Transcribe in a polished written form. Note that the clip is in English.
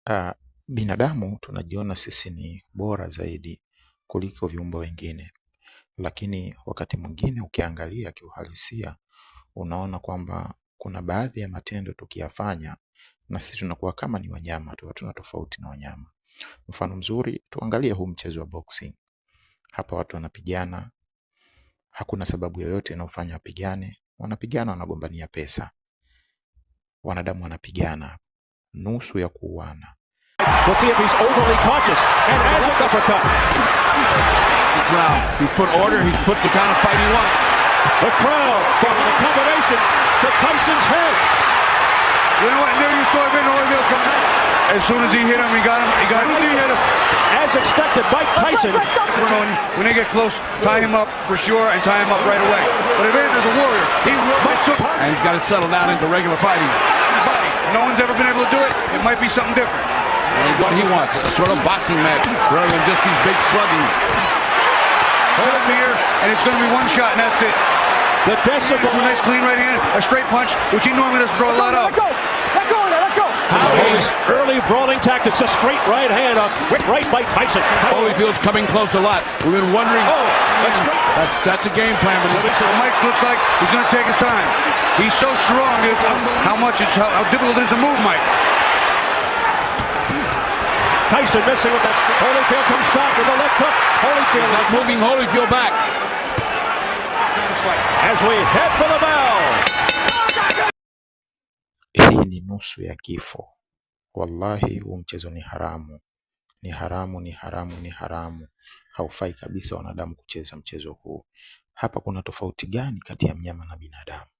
Uh, Binadamu tunajiona sisi ni bora zaidi kuliko viumbe wengine, lakini wakati mwingine ukiangalia kiuhalisia unaona kwamba kuna baadhi ya matendo tukiyafanya na sisi tunakuwa kama ni wanyama tu, hatuna tofauti na wanyama. Mfano mzuri, tuangalie huu mchezo wa boxing. Hapa watu wanapigana, hakuna sababu yoyote inayofanya wapigane. Wanapigana, wanagombania pesa. Wanadamu wanapigana nusu ya kuuana. We'll see if he's overly cautious. And has a uppercut. He's put order. He's put the kind of fight he wants. The crowd with a combination to Tyson's head. You know what? There you saw Evander Holyfield coming. As soon as he hit him, he got him. He hit him. As expected, Mike Tyson. When they get close, tie him up for sure and tie him up right away. But Evander's a warrior. He will. And he's got to settle down into regular fighting. No one's ever been able to do it. It might be something different. And what he wants, a sort of boxing match rather than just these big slugging. Hold up here, and it's going to be one shot, and that's it. The decibel. A nice clean right hand, a straight punch, which he normally doesn't throw a lot of. Let go. Howie's early brawling tactics, a straight right hand, a quick right by Tyson. Holyfield's coming close a lot. We've been wondering. That's a game plan, but Mike looks like he's going to take his time. He's so strong. It's how difficult it is to move Mike. Tyson missing with that. Holyfield comes back with a left hook. Holyfield not moving Holyfield back. As we head for the bell. Hii ni nusu ya kifo. Wallahi huu mchezo ni haramu. Ni haramu. Haufai kabisa wanadamu kucheza mchezo huu. Hapa kuna tofauti gani kati ya mnyama na binadamu?